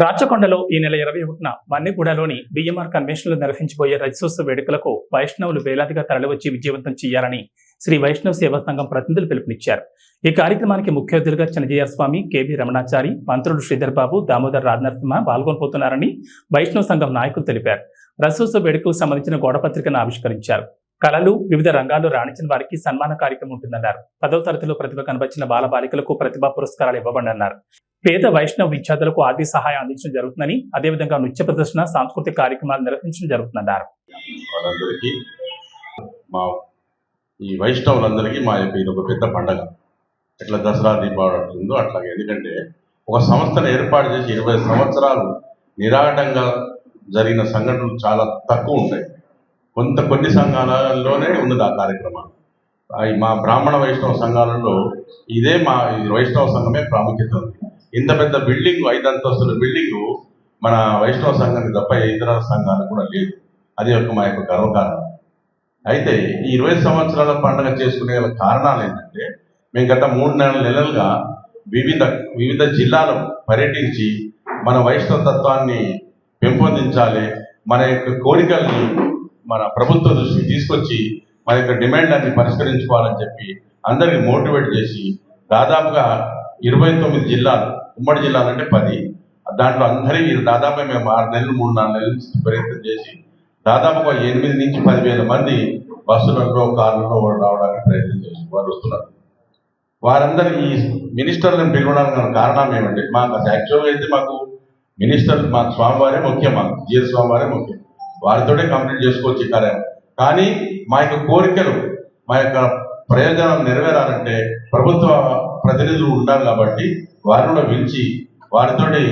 రాచకొండలో ఈ నెల 21న మన్నెగూడలోని బిఎంఆర్ కన్వెన్షన్లో నిర్వహించబోయే రజతోత్సవ వేడుకలకు వైష్ణవులు వేలాదిగా తరలివచ్చి విజయవంతం చేయాలని శ్రీ వైష్ణవ సేవా సంఘం ప్రతినిధులు పిలుపునిచ్చారు. ఈ కార్యక్రమానికి ముఖ్య అతిథులుగా చిన్నజీయర్ స్వామి, కేబీ రమణాచారి, మంత్రులు శ్రీధర్ బాబు, దామోదర్ రాజనరసింహ పాల్గొనబోతున్నారని వైష్ణవ సంఘం నాయకులు తెలిపారు. రజతోత్సవ వేడుకలకు సంబంధించిన గోడపత్రికను ఆవిష్కరించారు. కళలు, వివిధ రంగాల్లో రాణించిన వారికి సన్మాన కార్యక్రమం ఉంటుందన్నారు. 10వ తరగతిలో ప్రతిభ కనబర్చిన బాలబాలికలకు ప్రతిభా పురస్కారాలు ఇవ్వబడన్నారు. పేద వైష్ణవ విద్యార్థులకు ఆర్థిక సహాయం అందించడం జరుగుతుందని, అదేవిధంగా నృత్య ప్రదర్శన, సాంస్కృతిక కార్యక్రమాలు నిర్వహించడం జరుగుతుందన్నారు. ఈ వైష్ణవులందరికీ మా యొక్క ఇది ఒక పెద్ద పండగ. ఎట్లా దసరా, దీపావళి ఉందో అట్లాగే. ఎందుకంటే ఒక సంస్థను ఏర్పాటు చేసి 20 సంవత్సరాలు నిరాటంగా జరిగిన సంఘటనలు చాలా తక్కువ ఉంటాయి. కొన్ని సంఘాలలోనే ఉన్నది ఆ కార్యక్రమం. మా బ్రాహ్మణ వైష్ణవ సంఘాలలో ఇదే మా వైష్ణవ సంఘమే ప్రాముఖ్యత ఉంది. ఇంత పెద్ద బిల్డింగ్, 5 అంతస్తుల బిల్డింగు మన వైష్ణవ సంఘానికి తప్ప ఇతర సంఘాలకు కూడా లేదు. అది మా యొక్క గర్వకారణం. అయితే ఈ 20 సంవత్సరాల పండుగ చేసుకునే కారణాలు ఏంటంటే, మేము గత 3-4 నెలలుగా వివిధ జిల్లాలు పర్యటించి మన వైష్ణవ తత్వాన్ని పెంపొందించాలి, మన యొక్క కోరికల్ని మన ప్రభుత్వ దృష్టికి తీసుకొచ్చి మన యొక్క డిమాండ్లన్నీ పరిష్కరించుకోవాలని చెప్పి అందరికీ మోటివేట్ చేసి దాదాపుగా 29 జిల్లాలు, ఉమ్మడి జిల్లాలు అంటే 10, దాంట్లో అందరికీ దాదాపు మేము 6 నెలలు 3-4 నెలల నుంచి ప్రయత్నం చేసి దాదాపుగా 8 నుంచి 10,000 మంది బస్సులలో, కార్లలో రావడానికి ప్రయత్నం చేసి వారు వస్తున్నారు. వారందరూ ఈ మినిస్టర్లను పిలవడానికి కారణం ఏమంటే, మాకు యాక్చువల్గా అయితే మాకు మినిస్టర్, మాకు స్వామివారే ముఖ్యం, మాకు జీఎస్ స్వామివారే ముఖ్యం. వారితోనే కంప్లీట్ చేసుకోవచ్చు ఈ కార్యం. కానీ మా యొక్క కోరికలు, మా యొక్క ప్రయోజనాలు నెరవేరాలంటే ప్రభుత్వ ప్రతినిధులు ఉండాలి. కాబట్టి వారిని పిలిచి వారితోటి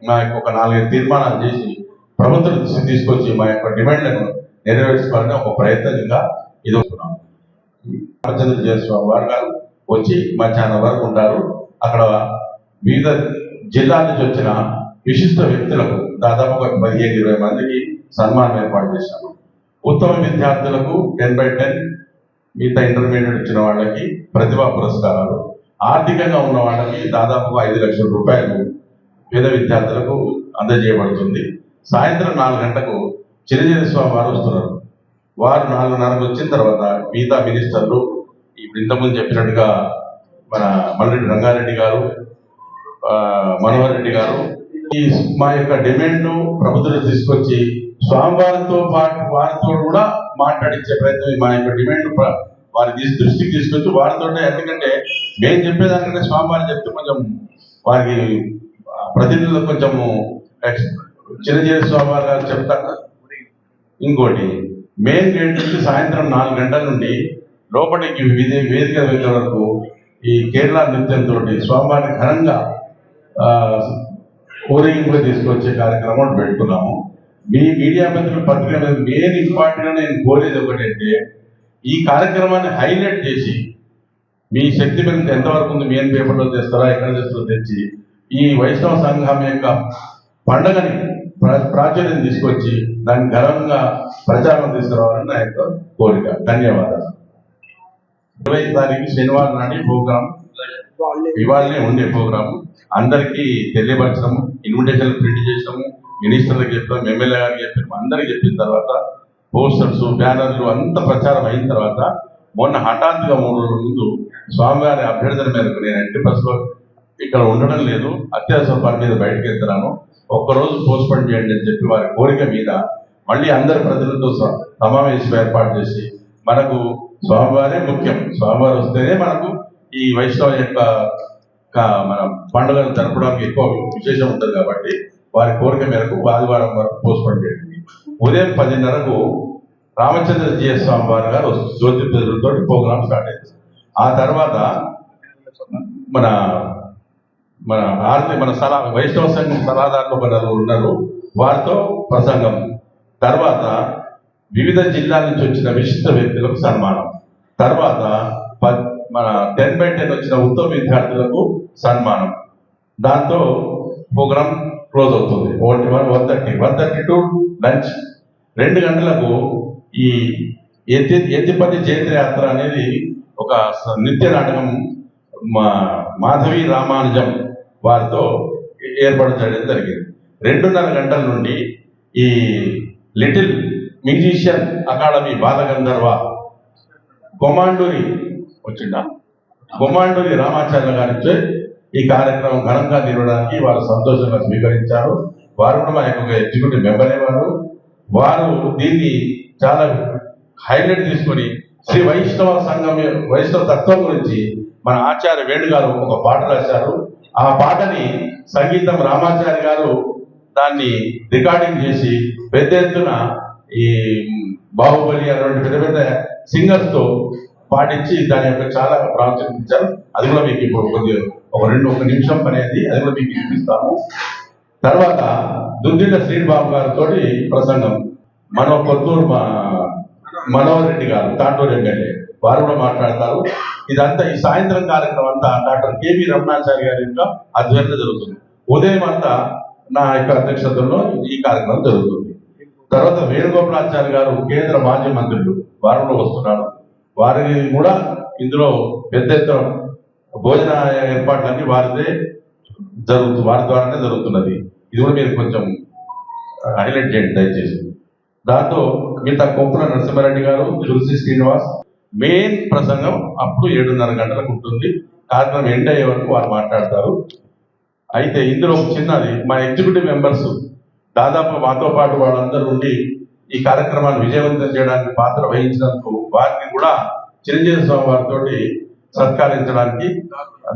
మా యొక్క ఒక 4-5 తీర్మానాలు చేసి ప్రభుత్వం తీసుకొచ్చి మా యొక్క డిమాండ్లను నెరవేర్చుకోవాలని ఒక ప్రయత్నంగా ఇది వస్తున్నాం. రామచంద్ర స్వామి వారు గారు వచ్చి మధ్యాహ్నం వరకు ఉంటారు. అక్కడ వివిధ జిల్లాల నుంచి వచ్చిన విశిష్ట వ్యక్తులకు దాదాపుగా 15-20 మందికి సన్మానం ఏర్పాటు చేశాము. ఉత్తమ విద్యార్థులకు 10/10, మిగతా ఇంటర్మీడియట్ వచ్చిన వాళ్ళకి ప్రతిభా పురస్కారాలు, ఆర్థికంగా ఉన్న వాళ్ళకి దాదాపుగా 5 లక్షల రూపాయలు పేద విద్యార్థులకు అందజేయబడుతుంది. సాయంత్రం 4 గంటలకు చిరంజీవి స్వామి వారు వస్తున్నారు. వారు 4:30 వచ్చిన తర్వాత మిగతా మినిస్టర్లు, ఇప్పుడు ఇంతకుముందు చెప్పినట్టుగా మన మల్రెడ్డి రంగారెడ్డి గారు, మనోహర్ రెడ్డి గారు, ఈ మా యొక్క డిమాండ్ ప్రభుత్వం తీసుకొచ్చి స్వామివారితో పాటు వారితో కూడా మాట్లాడించే ప్రయత్నం, మా యొక్క డిమాండ్ వారి దృష్టికి తీసుకొచ్చి వారితో. ఎందుకంటే మేము చెప్పేదానికంటే స్వామివారిని చెప్తే కొంచెం వారికి ప్రతినిధులు కొంచెము చిరంజీవి స్వామి వారి గారు చెప్తారు. ఇంకోటి, మెయిన్ గేట్ నుంచి సాయంత్రం 4 గంటల నుండి లోపలికి వేదిక దగ్గర వరకు ఈ కేరళ నృత్యంతో స్వామివారిని ఘనంగా ఊరేగింపుగా తీసుకొచ్చే కార్యక్రమం పెట్టుకున్నాము. మీ మీడియా మిత్రులు, పత్రిక మీద మెయిన్ ఇంపార్టెంట్గా నేను కోరేది ఒకటంటే, ఈ కార్యక్రమాన్ని హైలైట్ చేసి మీ శక్తి మీద ఎంతవరకు ఉంది, మెయిన్ పేపర్లో తెస్తారా, ఎక్కడ తెస్తారో తెచ్చి ఈ వైష్ణవ సంఘం యొక్క పండుగని ప్రాచుర్యం తీసుకొచ్చి దాన్ని ఘనంగా ప్రచారం తీసుకురావాలని నా యొక్క కోరిక. ధన్యవాదాలు. 20వ తారీఖు శనివారం నాటి ప్రోగ్రాం, ఇవాళనే ఉండే ప్రోగ్రాం అందరికీ తెలియపరచడము, ఇన్విటేషన్ ప్రింట్ చేసాము, మినిస్టర్లకు చెప్పాము, ఎమ్మెల్యే గారికి చెప్పాము, అందరికి చెప్పిన తర్వాత పోస్టర్స్, బ్యానర్లు అంత ప్రచారం అయిన తర్వాత మొన్న హఠాత్తుగా 3 రోజుల ముందు స్వామివారి అభ్యర్థన మేరకు నేను 80% ఇక్కడ ఉండడం లేదు, అత్యవసర పని మీద బయటకు వెళ్తున్నాను, ఒక్కరోజు పోస్ట్పోన్ చేయండి అని చెప్పి వారి కోరిక మీద మళ్ళీ అందరి ప్రజలతో సమావేశం ఏర్పాటు చేసి, మనకు స్వామివారే ముఖ్యం, స్వామివారు వస్తేనే మనకు ఈ వైష్ణవ యొక్క మన పండుగను జరపడానికి ఎక్కువ విశేషం ఉంటుంది. కాబట్టి వారి కోరిక మేరకు ఆదివారం వరకు పోస్ట్పోన్ చేయండి. ఉదయం 10:30కు రామచంద్ర జీఎస్ స్వామి వారి గారు జ్యోతి ప్రజలతో ప్రోగ్రాం స్టార్ట్ అయింది. ఆ తర్వాత మన వైష్ణవ సంఘం సలహాదారులు ఒక 4 ఉన్నారు, వారితో ప్రసంగం. తర్వాత వివిధ జిల్లాల నుంచి వచ్చిన విశిష్ట వ్యక్తులకు సన్మానం. తర్వాత మన 10/10 వచ్చిన ఉత్తమ విద్యార్థులకు సన్మానం. దాంతో ప్రోగ్రాం క్లోజ్ అవుతుంది. 1:30 టు లంచ్. 2 గంటలకు ఈ ఎత్తిపతి జయంతి యాత్ర అనేది ఒక నృత్య నాటకం మాధవి రామానుజం వారితో ఏర్పాటు చేయడం జరిగింది. 2:30 గంటల నుండి ఈ little musician academy Balagandharva Komanduri Ramacharya గారిచే ఈ కార్యక్రమం ఘనంగా నిర్వహించడానికి వారు సంతోషంగా స్వీకరించారు. వారు కూడా మా యొక్క ఎగ్జిక్యూటివ్ మెంబరే వారు దీన్ని చాలా హైలైట్ తీసుకొని శ్రీ వైష్ణవ సంఘం వైష్ణవ తత్వం గురించి మన ఆచార్య వేణు గారు ఒక పాట రాశారు. ఆ పాటని సంగీతం రామాచార్య గారు దాన్ని రికార్డింగ్ చేసి పెద్ద ఎత్తున ఈ బాహుబలి అటువంటి పెద్ద పెద్ద సింగర్స్ తో పాటించి దాని యొక్క చాలా ప్రాముఖ్యత ఇచ్చారు. అది కూడా మీకు ఇప్పుడు కొద్దిగా ఒక నిమిషం అనేది అది కూడా మీకు చూపిస్తాము. తర్వాత దుద్దిళ్ళ శ్రీనిబాబు గారితో ప్రసంగం కొత్తూరు మనోహర్ రెడ్డి గారు తాటూరు ఎమ్మెల్యే వారు కూడా మాట్లాడతారు. ఇదంతా ఈ సాయంత్రం కార్యక్రమం అంతా డాక్టర్ కేవీ రమణాచారి గారి యొక్క ఆధ్వర్యంలో జరుగుతుంది. ఉదయం అంతా నా యొక్క అధ్యక్షతలో ఈ కార్యక్రమం జరుగుతుంది. తర్వాత వేణుగోపాలాచారి గారు కేంద్ర మాజీ మంత్రులు వారు కూడా వస్తున్నారు. వారిని కూడా ఇందులో పెద్ద ఎత్తున భోజన ఏర్పాట్లన్నీ వారి ద్వారానే జరుగుతున్నది. ఇది కూడా మీరు కొంచెం హైలైట్ చేయండి దయచేసి. దాంతో మిగతా కొప్పుల నరసింహారెడ్డి గారు, తులసి శ్రీనివాస్ మెయిన్ ప్రసంగం అప్పుడు 7:30 గంటలకు ఉంటుంది. కార్యక్రమం ఎండ్ అయ్యే వరకు వారు మాట్లాడతారు. అయితే ఇందులో చిన్నది మా ఎగ్జిక్యూటివ్ మెంబర్స్ దాదాపు మాతో పాటు వాళ్ళందరూ ఉండి ఈ కార్యక్రమాన్ని విజయవంతం చేయడానికి పాత్ర వహించినందుకు వారిని కూడా చిరంజీవి స్వామి వారితో సత్కరించడానికి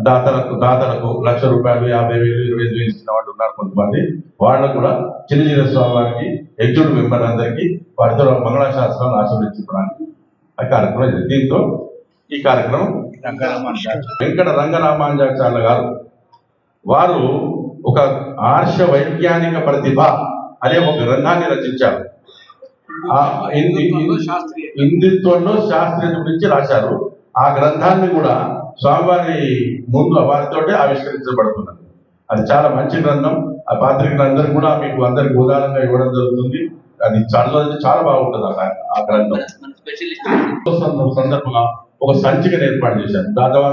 దాతలకు ₹1,00,000, 50,000, 25,000 ఇచ్చిన వాళ్ళు ఉన్నారు కొంతమంది. వాళ్ళకు కూడా చిరంజీవి స్వామి వారికి ఎగ్జిక్యూటివ్ మెంబర్ అందరికీ వారితో మంగళాశాస్త్రాలను ఆశీర్వదించడానికి ఆ కార్యక్రమం. దీంతో ఈ కార్యక్రమం వెంకట రంగరామానుజాచార్య గారు వారు ఒక ఆర్ష వైజ్ఞానిక ప్రతిభ అనే ఒక గ్రంథాన్ని రచించారు. హిందుత్వంలో శాస్త్రీయత గురించి రాశారు. ఆ గ్రంథాన్ని కూడా స్వామివారి ముందు వారితోటే ఆవిష్కరించబడుతున్నది. అది చాలా మంచి గ్రంథం. ఆ పాత్రికులందరూ కూడా మీకు అందరికి ఉదాహరణగా ఇవ్వడం జరుగుతుంది. అది చదవడానికి చాలా బాగుంటుంది. ఆ గ్రంథం సందర్భంగా ఒక సంచికను ఏర్పాటు చేశారు. దాదాపు